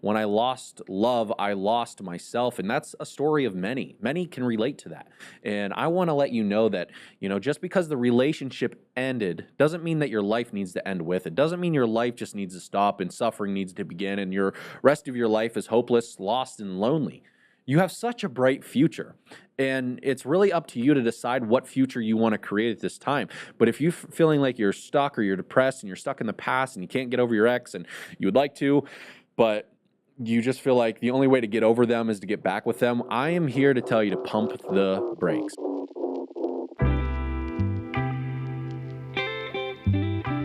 when I lost love, I lost myself. And that's a story of many. Many can relate to that. And I want to let you know that, just because the relationship ended doesn't mean that your life needs to end with it. Doesn't mean your life just needs to stop and suffering needs to begin and your rest of your life is hopeless, lost, and lonely. You have such a bright future, and it's really up to you to decide what future you want to create at this time. But if you're feeling like you're stuck or you're depressed and you're stuck in the past and you can't get over your ex and you would like to, but you just feel like the only way to get over them is to get back with them, I am here to tell you to pump the brakes.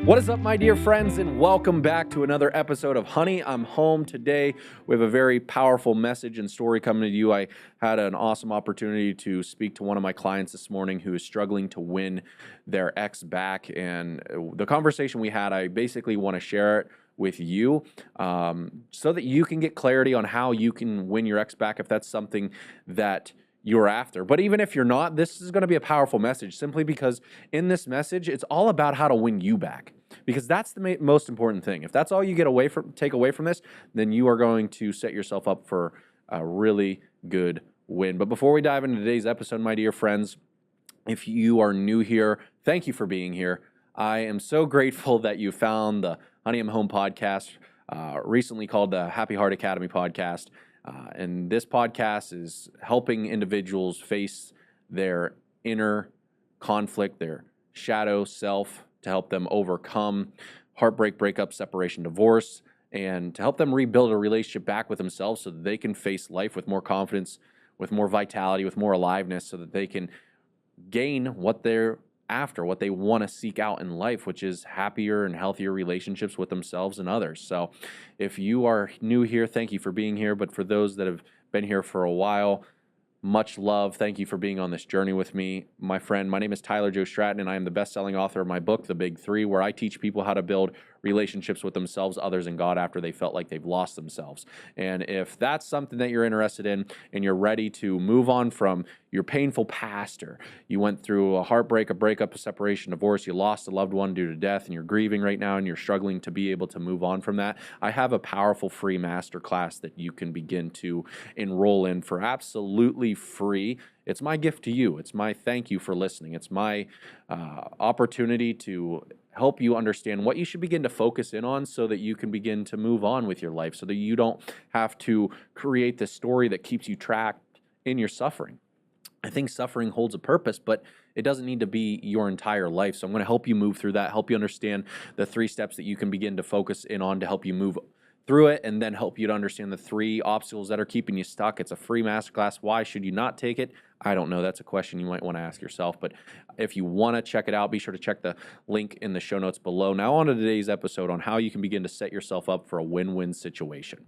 What is up, my dear friends, and welcome back to another episode of Honey, I'm Home. Today, we have a very powerful message and story coming to you. I had an awesome opportunity to speak to one of my clients this morning who is struggling to win their ex back, and the conversation we had, I basically want to share it with you so that you can get clarity on how you can win your ex back if that's something that you're after. But even if you're not, this is going to be a powerful message simply because in this message, it's all about how to win you back. Because that's the most important thing. If that's all you take away from this, then you are going to set yourself up for a really good win. But before we dive into today's episode, my dear friends, if you are new here, thank you for being here. I am so grateful that you found the Honey I'm Home podcast, recently called the Happy Heart Academy podcast. And this podcast is helping individuals face their inner conflict, their shadow self, to help them overcome heartbreak, breakup, separation, divorce, and to help them rebuild a relationship back with themselves so that they can face life with more confidence, with more vitality, with more aliveness, so that they can gain what they're after, what they want to seek out in life, which is happier and healthier relationships with themselves and others. So if you are new here, thank you for being here. But for those that have been here for a while, much love. Thank you for being on this journey with me, my friend. My name is Tyler Joe Stratton, and I am the best-selling author of my book, The Big Three, where I teach people how to build relationships with themselves, others, and God after they felt like they've lost themselves. And if that's something that you're interested in and you're ready to move on from your painful past, or you went through a heartbreak, a breakup, a separation, divorce, you lost a loved one due to death, and you're grieving right now and you're struggling to be able to move on from that, I have a powerful free masterclass that you can begin to enroll in for absolutely free. It's my gift to you. It's my thank you for listening. It's my opportunity to help you understand what you should begin to focus in on so that you can begin to move on with your life, so that you don't have to create this story that keeps you trapped in your suffering. I think suffering holds a purpose, but it doesn't need to be your entire life. So I'm going to help you move through that, help you understand the 3 steps that you can begin to focus in on to help you move through it, and then help you to understand the 3 obstacles that are keeping you stuck. It's a free masterclass. Why should you not take it? I don't know. That's a question you might want to ask yourself. But if you want to check it out, be sure to check the link in the show notes below. Now on to today's episode on how you can begin to set yourself up for a win-win situation.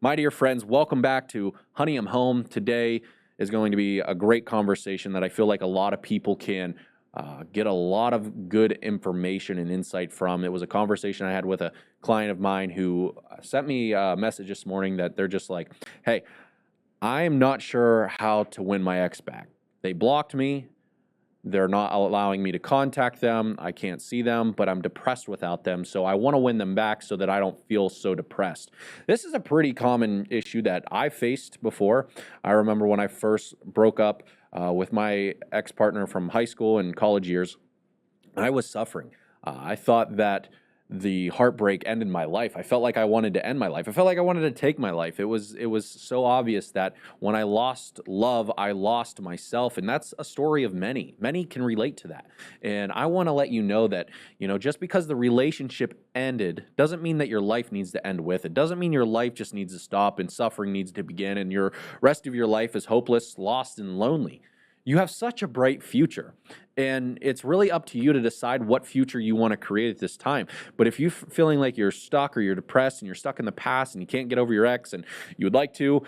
My dear friends, welcome back to Honey, I'm Home. Today is going to be a great conversation that I feel like a lot of people can get a lot of good information and insight from. It was a conversation I had with a client of mine who sent me a message this morning that they're just like, hey, I'm not sure how to win my ex back. They blocked me. They're not allowing me to contact them. I can't see them, but I'm depressed without them. So I want to win them back so that I don't feel so depressed. This is a pretty common issue that I faced before. I remember when I first broke up with my ex-partner from high school and college years, I was suffering. I thought that the heartbreak ended my life. I felt like I wanted to end my life. I felt like I wanted to take my life. It was so obvious that when I lost love, I lost myself. And that's a story of many. Many can relate to that. And I want to let you know that, just because the relationship ended doesn't mean that your life needs to end with it. Doesn't mean your life just needs to stop and suffering needs to begin and your rest of your life is hopeless, lost, and lonely. You have such a bright future, and it's really up to you to decide what future you want to create at this time. But if you're feeling like you're stuck or you're depressed and you're stuck in the past and you can't get over your ex and you would like to,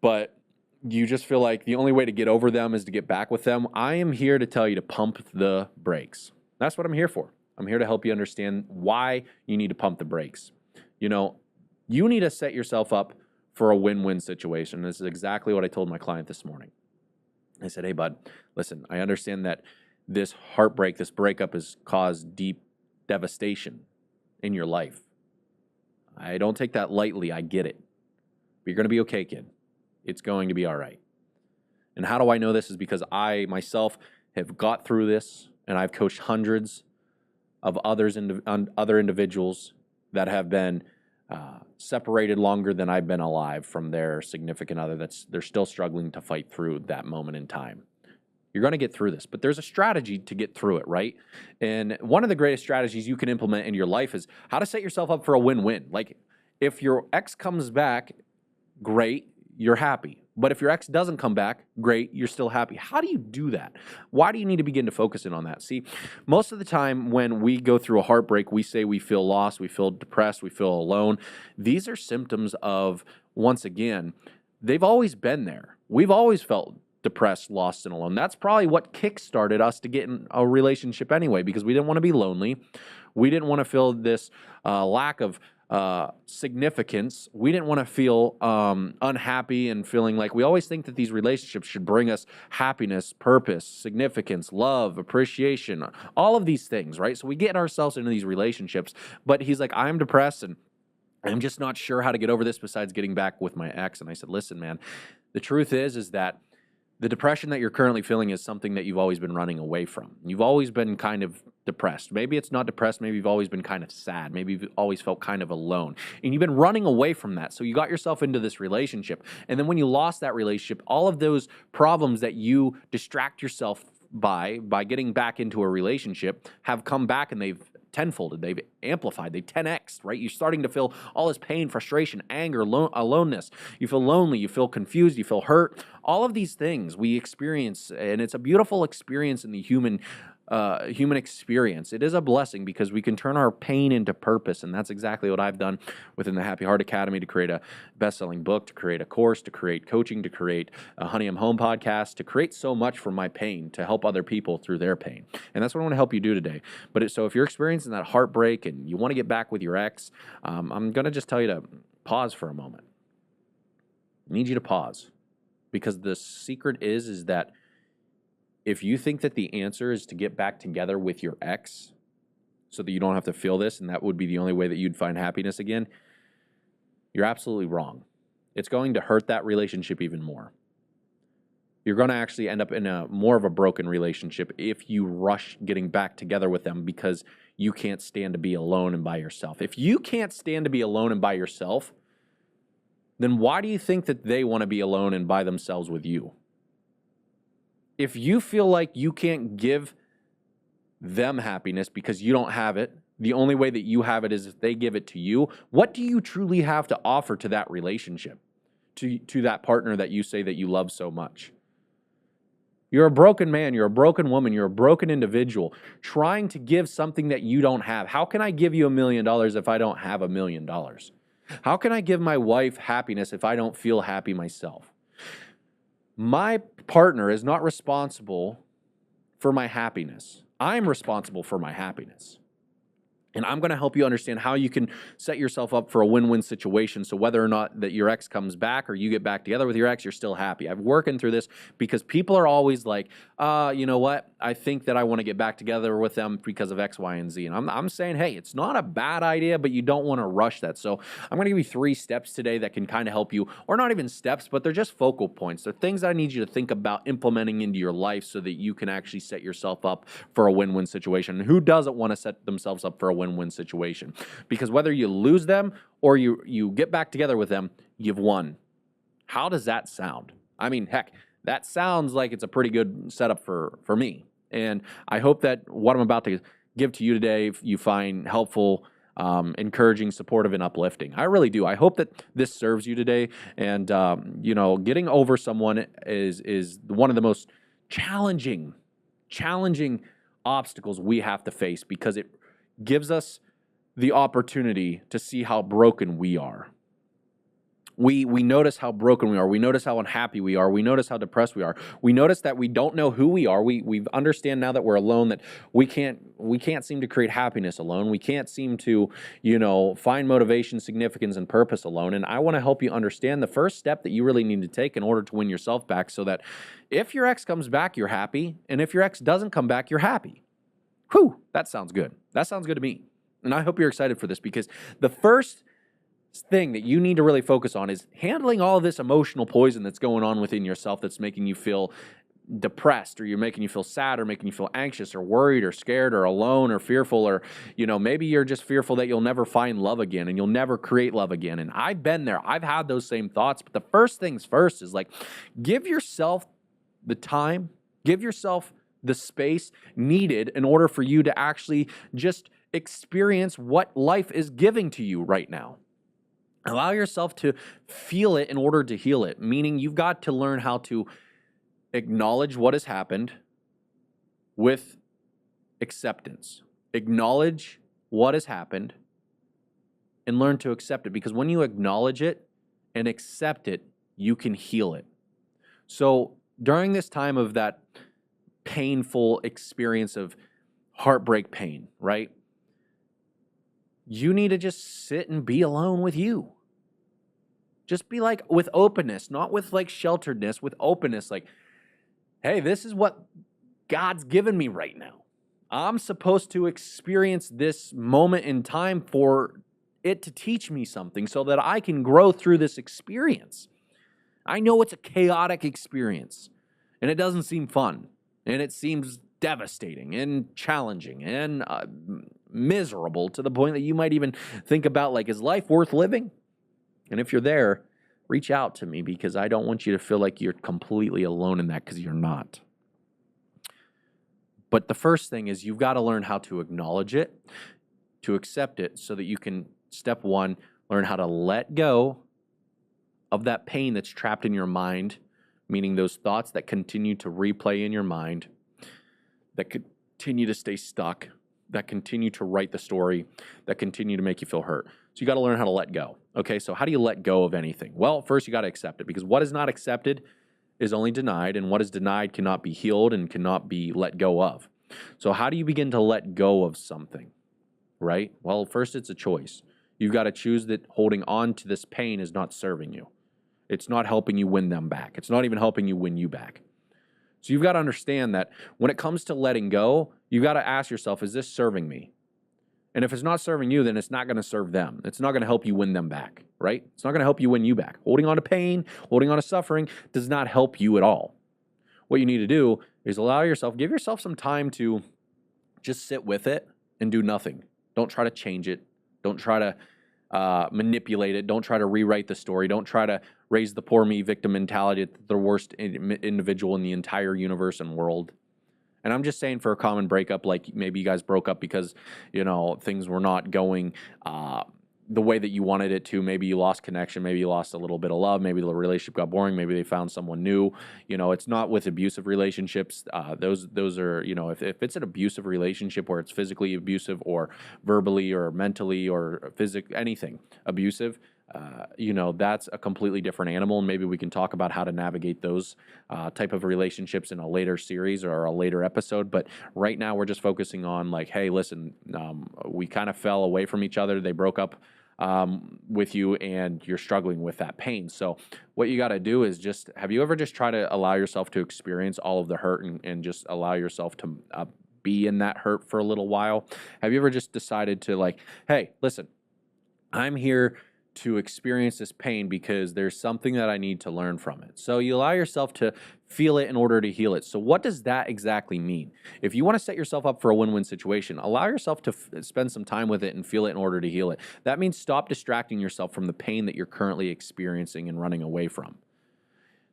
but you just feel like the only way to get over them is to get back with them, I am here to tell you to pump the brakes. That's what I'm here for. I'm here to help you understand why you need to pump the brakes. You need to set yourself up for a win-win situation. This is exactly what I told my client this morning. I said, hey, bud, listen, I understand that this heartbreak, this breakup has caused deep devastation in your life. I don't take that lightly. I get it. You're going to be okay, kid. It's going to be all right. And how do I know this? Is because I myself have got through this, and I've coached hundreds of other individuals that have been separated longer than I've been alive from their significant other. They're still struggling to fight through that moment in time. You're going to get through this, but there's a strategy to get through it, right? And one of the greatest strategies you can implement in your life is how to set yourself up for a win-win. Like, if your ex comes back, great, you're happy. But if your ex doesn't come back, great, you're still happy. How do you do that? Why do you need to begin to focus in on that? See, most of the time when we go through a heartbreak, we say we feel lost, we feel depressed, we feel alone. These are symptoms of, once again, they've always been there. We've always felt depressed, lost, and alone. That's probably what kickstarted us to get in a relationship anyway, because we didn't want to be lonely. We didn't want to feel this lack of significance. We didn't want to feel unhappy and feeling like we always think that these relationships should bring us happiness, purpose, significance, love, appreciation, all of these things, right? So we get ourselves into these relationships, but he's like, I'm depressed and I'm just not sure how to get over this besides getting back with my ex. And I said, listen, man, the truth is that the depression that you're currently feeling is something that you've always been running away from. You've always been kind of depressed. Maybe it's not depressed. Maybe you've always been kind of sad. Maybe you've always felt kind of alone. And you've been running away from that. So you got yourself into this relationship. And then when you lost that relationship, all of those problems that you distract yourself by getting back into a relationship have come back, and they've tenfolded, they've amplified, they 10x'd, right? You're starting to feel all this pain, frustration, anger, aloneness. You feel lonely, you feel confused, you feel hurt. All of these things we experience, and it's a beautiful experience in the human experience. It is a blessing because we can turn our pain into purpose, and that's exactly what I've done within the Happy Heart Academy, to create a best-selling book, to create a course, to create coaching, to create a Honey I'm Home podcast, to create so much from my pain, to help other people through their pain. And that's what I want to help you do today. So if you're experiencing that heartbreak and you want to get back with your ex, I'm going to just tell you to pause for a moment. I need you to pause, because the secret is that if you think that the answer is to get back together with your ex so that you don't have to feel this and that would be the only way that you'd find happiness again, you're absolutely wrong. It's going to hurt that relationship even more. You're going to actually end up in more of a broken relationship if you rush getting back together with them because you can't stand to be alone and by yourself. If you can't stand to be alone and by yourself, then why do you think that they want to be alone and by themselves with you? If you feel like you can't give them happiness because you don't have it, the only way that you have it is if they give it to you, what do you truly have to offer to that relationship, to that partner that you say that you love so much? You're a broken man, you're a broken woman, you're a broken individual trying to give something that you don't have. How can I give you $1 million if I don't have $1 million? How can I give my wife happiness if I don't feel happy myself? My partner is not responsible for my happiness. I'm responsible for my happiness. And I'm going to help you understand how you can set yourself up for a win-win situation. So whether or not that your ex comes back or you get back together with your ex, you're still happy. I'm working through this because people are always like, you know what? I think that I want to get back together with them because of X, Y, and Z. And I'm saying, hey, it's not a bad idea, but you don't want to rush that. So I'm going to give you 3 steps today that can kind of help you, or not even steps, but they're just focal points. They're things that I need you to think about implementing into your life so that you can actually set yourself up for a win-win situation. And who doesn't want to set themselves up for a win-win situation? Because whether you lose them or you get back together with them, you've won. How does that sound? I mean, heck, that sounds like it's a pretty good setup for me. And I hope that what I'm about to give to you today, you find helpful, encouraging, supportive, and uplifting. I really do. I hope that this serves you today. And, getting over someone is one of the most challenging obstacles we have to face, because it gives us the opportunity to see how broken we are. We notice how broken we are. We notice how unhappy we are. We notice how depressed we are. We notice that we don't know who we are. We understand now that we're alone, that we can't seem to create happiness alone. We can't seem to, find motivation, significance, and purpose alone. And I want to help you understand the first step that you really need to take in order to win yourself back, so that if your ex comes back, you're happy. And if your ex doesn't come back, you're happy. Whew, that sounds good. That sounds good to me. And I hope you're excited for this, because the first thing that you need to really focus on is handling all of this emotional poison that's going on within yourself that's making you feel depressed, or you're making you feel sad, or making you feel anxious or worried or scared or alone or fearful, or maybe you're just fearful that you'll never find love again and you'll never create love again. And I've been there. I've had those same thoughts. But the first things first is like, give yourself the time, give yourself the space needed in order for you to actually just experience what life is giving to you right now. Allow yourself to feel it in order to heal it, meaning you've got to learn how to acknowledge what has happened with acceptance. Acknowledge what has happened and learn to accept it, because when you acknowledge it and accept it, you can heal it. So during this time of that painful experience of heartbreak pain, right? You need to just sit and be alone with you. Just be like with openness, not with like shelteredness, with openness. Like, hey, this is what God's given me right now. I'm supposed to experience this moment in time for it to teach me something so that I can grow through this experience. I know it's a chaotic experience and it doesn't seem fun and it seems devastating and challenging and miserable to the point that you might even think about, like, is life worth living? And if you're there, reach out to me, because I don't want you to feel like you're completely alone in that, because you're not. But the first thing is you've got to learn how to acknowledge it, to accept it, so that you can, step one, learn how to let go of that pain that's trapped in your mind, meaning those thoughts that continue to replay in your mind, that continue to stay stuck, that continue to write the story, that continue to make you feel hurt. So you got to learn how to let go. Okay, so how do you let go of anything? Well, first you got to accept it, because what is not accepted is only denied, and what is denied cannot be healed and cannot be let go of. So how do you begin to let go of something, right? Well, first it's a choice. You've got to choose that holding on to this pain is not serving you. It's not helping you win them back. It's not even helping you win you back. So you've got to understand that when it comes to letting go, you've got to ask yourself, is this serving me? And if it's not serving you, then it's not going to serve them. It's not going to help you win them back, right? It's not going to help you win you back. Holding on to pain, holding on to suffering does not help you at all. What you need to do is give yourself some time to just sit with it and do nothing. Don't try to change it. Don't try to manipulate it. Don't try to rewrite the story. Don't try to raise the poor me victim mentality, the worst individual in the entire universe and world. And I'm just saying, for a common breakup, like maybe you guys broke up because, things were not going the way that you wanted it to. Maybe you lost connection. Maybe you lost a little bit of love. Maybe the relationship got boring. Maybe they found someone new. It's not with abusive relationships. Those are, if it's an abusive relationship where it's physically abusive or verbally or mentally or anything abusive, that's a completely different animal. And maybe we can talk about how to navigate those type of relationships in a later series or a later episode. But right now we're just focusing on, like, hey, listen, we kind of fell away from each other. They broke up with you and you're struggling with that pain. So what you got to do is have you ever just tried to allow yourself to experience all of the hurt and just allow yourself to be in that hurt for a little while? Have you ever just decided to, like, hey, listen, I'm here to experience this pain because there's something that I need to learn from it. So you allow yourself to feel it in order to heal it. So what does that exactly mean? If you want to set yourself up for a win-win situation, allow yourself to spend some time with it and feel it in order to heal it. That means stop distracting yourself from the pain that you're currently experiencing and running away from.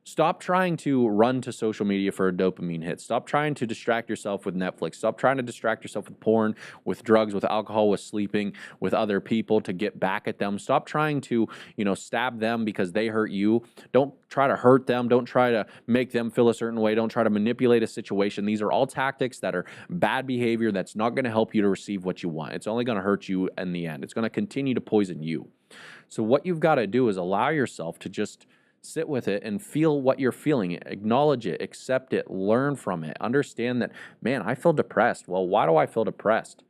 Stop trying to run to social media for a dopamine hit. Stop trying to distract yourself with Netflix. Stop trying to distract yourself with porn, with drugs, with alcohol, with sleeping, with other people to get back at them. Stop trying to, stab them because they hurt you. Don't try to hurt them. Don't try to make them feel a certain way. Don't try to manipulate a situation. These are all tactics that are bad behavior that's not going to help you to receive what you want. It's only going to hurt you in the end. It's going to continue to poison you. So what you've got to do is allow yourself to just sit with it and feel what you're feeling. Acknowledge it, accept it, learn from it. Understand that, man, I feel depressed. Well, why do I feel depressed?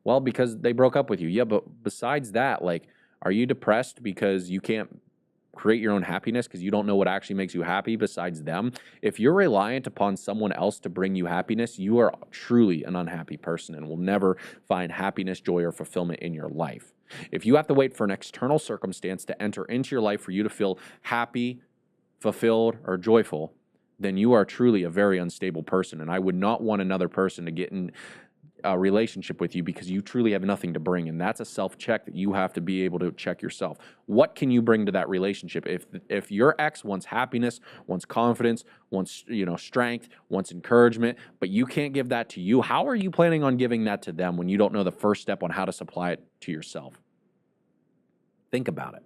Well, because they broke up with you. Yeah, but besides that, like, are you depressed because you can't create your own happiness because you don't know what actually makes you happy besides them? If you're reliant upon someone else to bring you happiness, you are truly an unhappy person and will never find happiness, joy, or fulfillment in your life. If you have to wait for an external circumstance to enter into your life for you to feel happy, fulfilled, or joyful, then you are truly a very unstable person. And I would not want another person to get in a relationship with you because you truly have nothing to bring. And that's a self-check that you have to be able to check yourself. What can you bring to that relationship? If your ex wants happiness, wants confidence, wants strength, wants encouragement, but you can't give that to you, how are you planning on giving that to them when you don't know the first step on how to supply it to yourself? Think about it.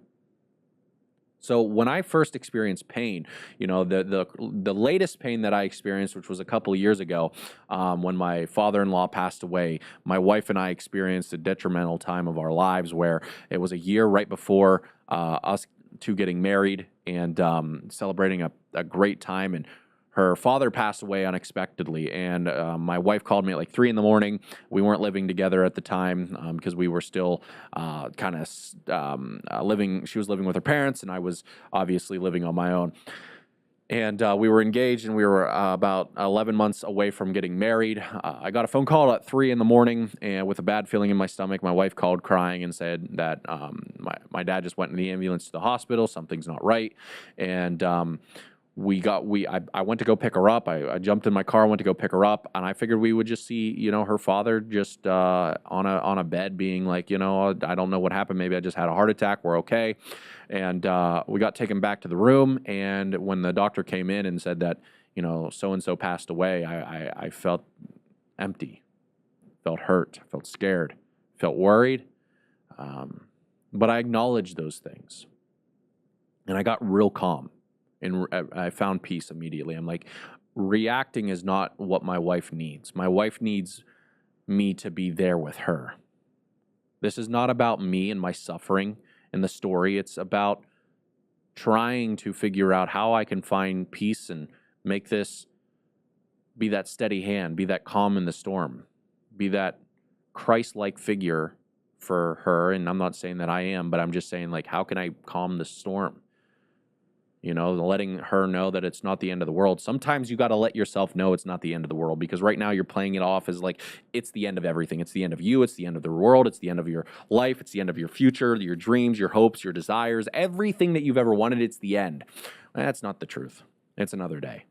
So when I first experienced pain, the latest pain that I experienced, which was a couple of years ago, when my father-in-law passed away, my wife and I experienced a detrimental time of our lives where it was a year right before us two getting married and celebrating a great time. And her father passed away unexpectedly, and my wife called me at like 3 a.m. We weren't living together at the time because we were still living. She was living with her parents, and I was obviously living on my own. And we were engaged, and we were about 11 months away from getting married. I got a phone call at 3 a.m. and with a bad feeling in my stomach. My wife called crying and said that my dad just went in the ambulance to the hospital. Something's not right, and I went to go pick her up. I jumped in my car, went to go pick her up, and I figured we would just see, her father just on a bed being like, I don't know what happened. Maybe I just had a heart attack. We're okay. And we got taken back to the room. And when the doctor came in and said that, so-and-so passed away, I felt empty, felt hurt, felt scared, felt worried. But I acknowledged those things. And I got real calm. And I found peace immediately. I'm like, reacting is not what my wife needs. My wife needs me to be there with her. This is not about me and my suffering in the story. It's about trying to figure out how I can find peace and make this be that steady hand, be that calm in the storm, be that Christ-like figure for her. And I'm not saying that I am, but I'm just saying, like, how can I calm the storm? Letting her know that it's not the end of the world. Sometimes you got to let yourself know it's not the end of the world, because right now you're playing it off as like it's the end of everything. It's the end of you. It's the end of the world. It's the end of your life. It's the end of your future, your dreams, your hopes, your desires, everything that you've ever wanted. It's the end. That's not the truth. It's another day.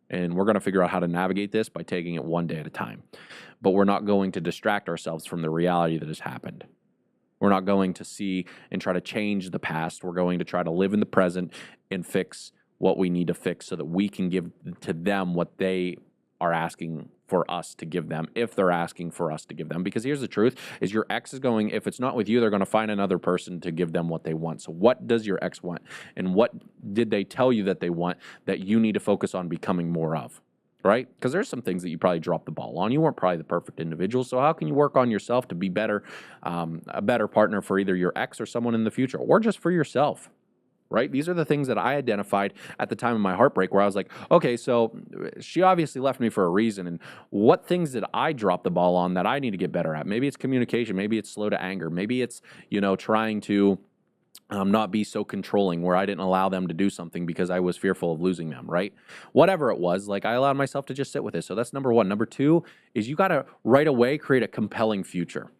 And we're going to figure out how to navigate this by taking it one day at a time. But we're not going to distract ourselves from the reality that has happened. We're not going to see and try to change the past. We're going to try to live in the present and fix what we need to fix so that we can give to them what they are asking for us to give them, if they're asking for us to give them. Because here's the truth, is your ex is going, if it's not with you, they're going to find another person to give them what they want. So what does your ex want? And what did they tell you that they want that you need to focus on becoming more of? Right? Because there's some things that you probably dropped the ball on. You weren't probably the perfect individual. So how can you work on yourself to be better, a better partner for either your ex or someone in the future, or just for yourself? Right? These are the things that I identified at the time of my heartbreak, where I was like, okay, so she obviously left me for a reason. And what things did I drop the ball on that I need to get better at? Maybe it's communication. Maybe it's slow to anger. Maybe it's, trying to not be so controlling, where I didn't allow them to do something because I was fearful of losing them, right? Whatever it was, like, I allowed myself to just sit with it. So that's number one. Number two is you got to right away create a compelling future,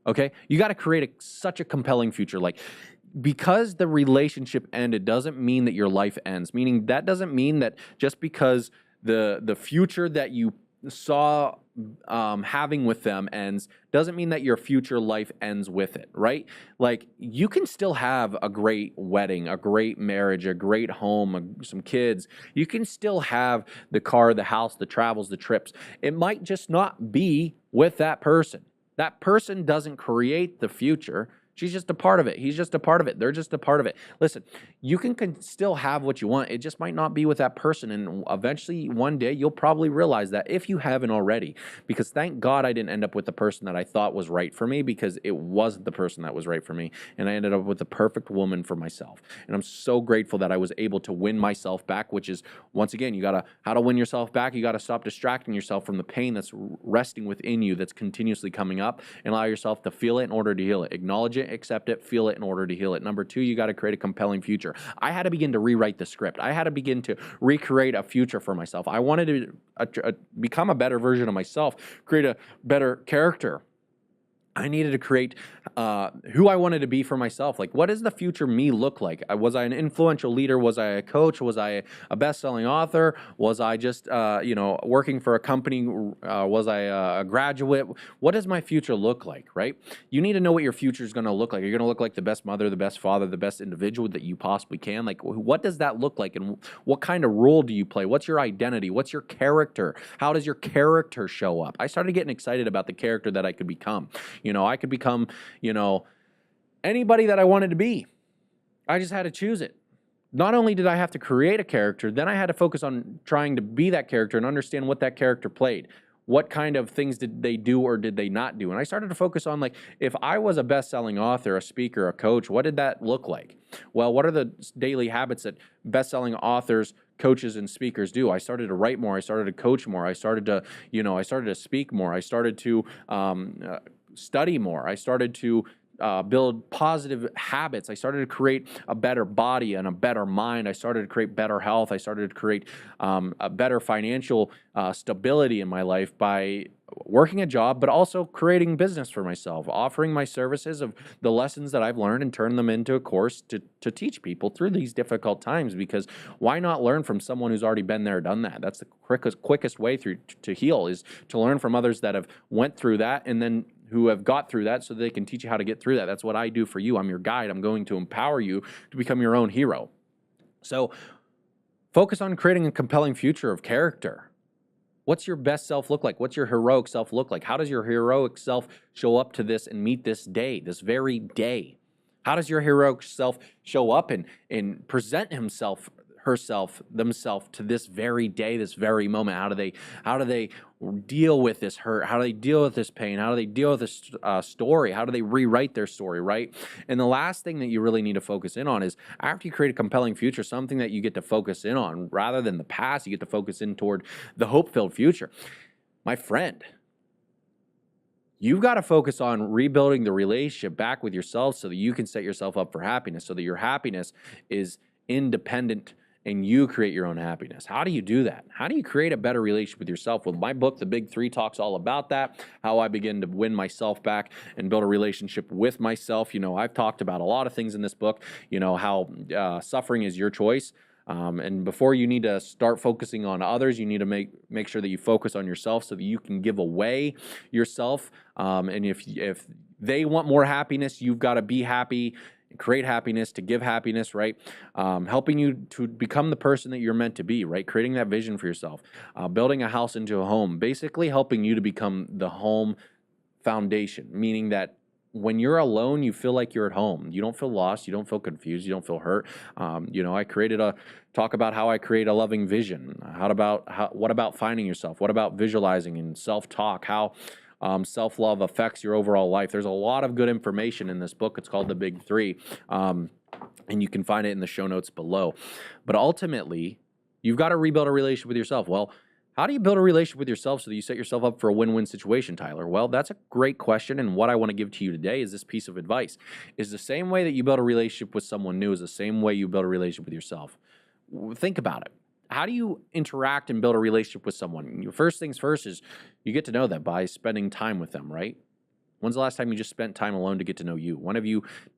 okay? You got to create such a compelling future. Like, because the relationship ended doesn't mean that your life ends, meaning that doesn't mean that just because the future that you saw having with them ends doesn't mean that your future life ends with it, right? Like, you can still have a great wedding, a great marriage, a great home, some kids. You can still have the car, the house, the travels, the trips. It might just not be with that person. That person doesn't create the future. She's just a part of it. He's just a part of it. They're just a part of it. Listen, you can still have what you want. It just might not be with that person. And eventually, one day, you'll probably realize that, if you haven't already. Because thank God I didn't end up with the person that I thought was right for me, because it wasn't the person that was right for me. And I ended up with the perfect woman for myself. And I'm so grateful that I was able to win myself back, which is, once again, how to win yourself back. You got to stop distracting yourself from the pain that's resting within you, that's continuously coming up, and allow yourself to feel it in order to heal it. Acknowledge it, accept it, feel it in order to heal it. Number two, you got to create a compelling future. I had to begin to rewrite the script. I had to begin to recreate a future for myself. I wanted to become a better version of myself, create a better character. I needed to create who I wanted to be for myself. Like, what does the future me look like? Was I an influential leader? Was I a coach? Was I a best-selling author? Was I just, working for a company? Was I a graduate? What does my future look like, right? You need to know what your future is going to look like. You're going to look like the best mother, the best father, the best individual that you possibly can. Like, what does that look like? And what kind of role do you play? What's your identity? What's your character? How does your character show up? I started getting excited about the character that I could become. I could become, anybody that I wanted to be. I just had to choose it. Not only did I have to create a character, then I had to focus on trying to be that character and understand what that character played. What kind of things did they do or did they not do? And I started to focus on, like, if I was a best-selling author, a speaker, a coach, what did that look like? Well, what are the daily habits that best-selling authors, coaches, and speakers do? I started to write more. I started to coach more. I started to speak more. I started to study more. I started to build positive habits. I started to create a better body and a better mind. I started to create better health. I started to create a better financial stability in my life by working a job, but also creating business for myself, offering my services of the lessons that I've learned and turn them into a course to teach people through these difficult times. Because why not learn from someone who's already been there, done that? That's the quickest way through to heal, is to learn from others that have went through that and then who have got through that so they can teach you how to get through that. That's what I do for you. I'm your guide. I'm going to empower you to become your own hero. So focus on creating a compelling future of character. What's your best self look like? What's your heroic self look like? How does your heroic self show up to this and meet this day, this very day? How does your heroic self show up and present himself, herself, themselves to this very day, this very moment? How do they deal with this hurt? How do they deal with this pain? How do they deal with this story? How do they rewrite their story, right? And the last thing that you really need to focus in on is, after you create a compelling future, something that you get to focus in on rather than the past, you get to focus in toward the hope-filled future. My friend, you've got to focus on rebuilding the relationship back with yourself so that you can set yourself up for happiness, so that your happiness is independent and you create your own happiness. How do you do that? How do you create a better relationship with yourself? Well, my book, The Big Three, talks all about that, how I begin to win myself back and build a relationship with myself. I've talked about a lot of things in this book, how suffering is your choice. And before you need to start focusing on others, you need to make sure that you focus on yourself so that you can give away yourself. And if they want more happiness, you've got to be happy, create happiness, to give happiness, right? Helping you to become the person that you're meant to be, right? Creating that vision for yourself, building a house into a home, basically helping you to become the home foundation, meaning that when you're alone, you feel like you're at home. You don't feel lost. You don't feel confused. You don't feel hurt. I created talk about how I create a loving vision. What about finding yourself? What about visualizing and self-talk? How self-love affects your overall life. There's a lot of good information in this book. It's called The Big Three, and you can find it in the show notes below. But ultimately, you've got to rebuild a relationship with yourself. Well, how do you build a relationship with yourself so that you set yourself up for a win-win situation, Tyler? Well, that's a great question, and what I want to give to you today is this piece of advice. Is the same way that you build a relationship with someone new is the same way you build a relationship with yourself. Think about it. How do you interact and build a relationship with someone? First things first is you get to know them by spending time with them, right? When's the last time you just spent time alone to get to know you?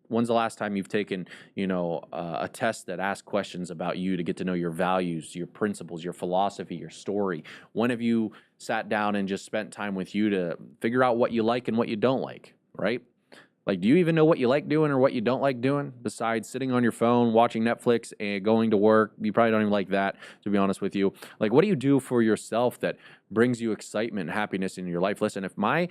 When's the last time you've taken, a test that asks questions about you to get to know your values, your principles, your philosophy, your story? When have you sat down and just spent time with you to figure out what you like and what you don't like, right? Like, do you even know what you like doing or what you don't like doing besides sitting on your phone, watching Netflix and going to work? You probably don't even like that, to be honest with you. Like, what do you do for yourself that brings you excitement and happiness in your life? Listen, if my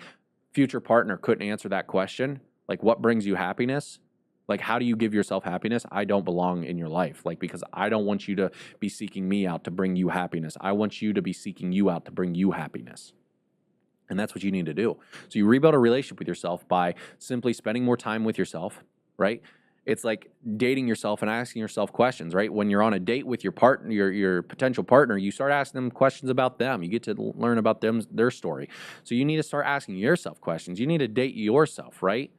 future partner couldn't answer that question, like, what brings you happiness? Like, how do you give yourself happiness? I don't belong in your life. Like, because I don't want you to be seeking me out to bring you happiness. I want you to be seeking you out to bring you happiness. And that's what you need to do. So you rebuild a relationship with yourself by simply spending more time with yourself, right? It's like dating yourself and asking yourself questions, right? When you're on a date with your partner, your potential partner, you start asking them questions about them. You get to learn about their story. So you need to start asking yourself questions. You need to date yourself, right?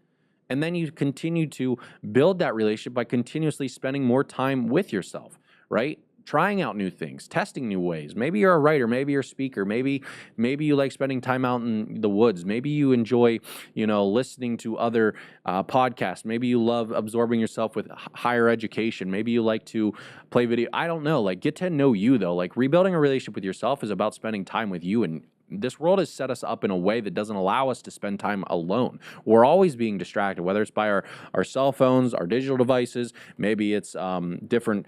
And then you continue to build that relationship by continuously spending more time with yourself, right? trying out new things, testing new ways. Maybe you're a writer, maybe you're a speaker, maybe you like spending time out in the woods. Maybe you enjoy, listening to other podcasts. Maybe you love absorbing yourself with higher education. Maybe you like to play video. I don't know. Like, get to know you though. Like, rebuilding a relationship with yourself is about spending time with you, and this world has set us up in a way that doesn't allow us to spend time alone. We're always being distracted, whether it's by our cell phones, our digital devices. Maybe it's different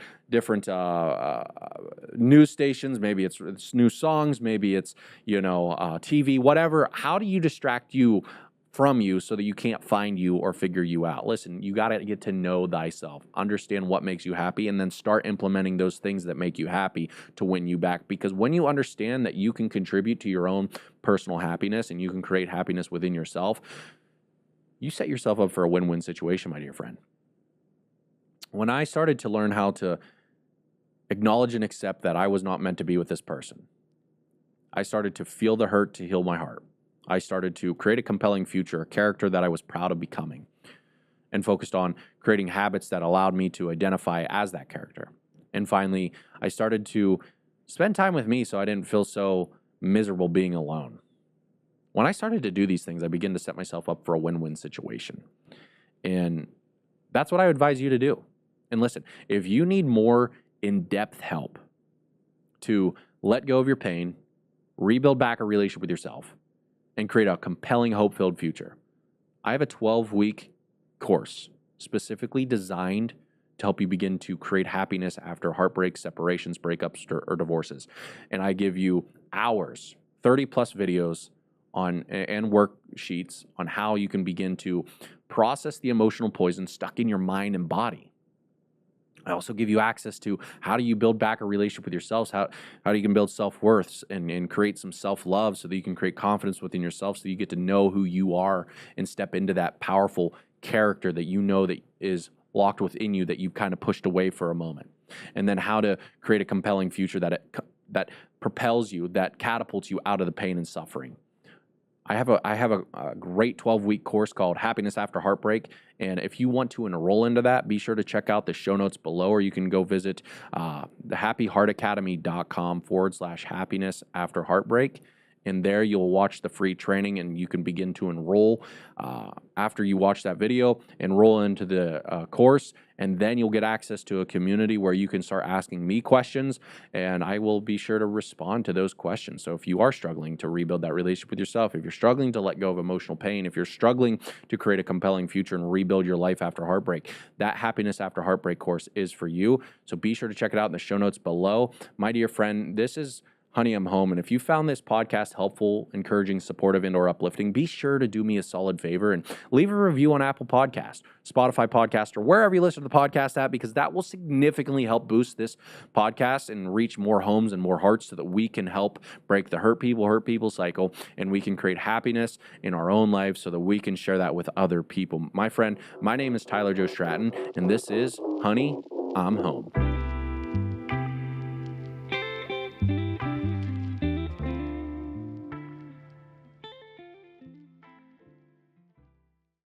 news stations. Maybe it's new songs. Maybe it's TV. Whatever. How do you distract you from you so that you can't find you or figure you out? Listen, you got to get to know thyself, understand what makes you happy, and then start implementing those things that make you happy to win you back. Because when you understand that you can contribute to your own personal happiness and you can create happiness within yourself, you set yourself up for a win-win situation, my dear friend. When I started to learn how to acknowledge and accept that I was not meant to be with this person, I started to feel the hurt to heal my heart. I started to create a compelling future, a character that I was proud of becoming, and focused on creating habits that allowed me to identify as that character. And finally, I started to spend time with me so I didn't feel so miserable being alone. When I started to do these things, I began to set myself up for a win-win situation. And that's what I would advise you to do. And listen, if you need more in-depth help to let go of your pain, rebuild back a relationship with yourself, and create a compelling, hope-filled future, I have a 12-week course specifically designed to help you begin to create happiness after heartbreak, separations, breakups, or divorces. And I give you hours, 30-plus videos and worksheets on how you can begin to process the emotional poison stuck in your mind and body. I also give you access to how do you build back a relationship with yourselves, how you can build self-worth and create some self-love so that you can create confidence within yourself so you get to know who you are and step into that powerful character that you know that is locked within you that you've kind of pushed away for a moment. And then how to create a compelling future that propels you, that catapults you out of the pain and suffering. I have a great 12-week course called Happiness After Heartbreak, and if you want to enroll into that, be sure to check out the show notes below, or you can go visit thehappyheartacademy.com/happiness after heartbreak, and there you'll watch the free training, and you can begin to enroll after you watch that video, enroll into the course, and then you'll get access to a community where you can start asking me questions, and I will be sure to respond to those questions. So if you are struggling to rebuild that relationship with yourself, if you're struggling to let go of emotional pain, if you're struggling to create a compelling future and rebuild your life after heartbreak, that Happiness After Heartbreak course is for you. So be sure to check it out in the show notes below. My dear friend, this is Honey, I'm home. And if you found this podcast helpful, encouraging, supportive, and/or uplifting, be sure to do me a solid favor and leave a review on Apple Podcasts, Spotify Podcast, or wherever you listen to the podcast at, because that will significantly help boost this podcast and reach more homes and more hearts so that we can help break the hurt people cycle, and we can create happiness in our own lives so that we can share that with other people. My friend, my name is Tyler Joe Stratton, and this is Honey, I'm Home.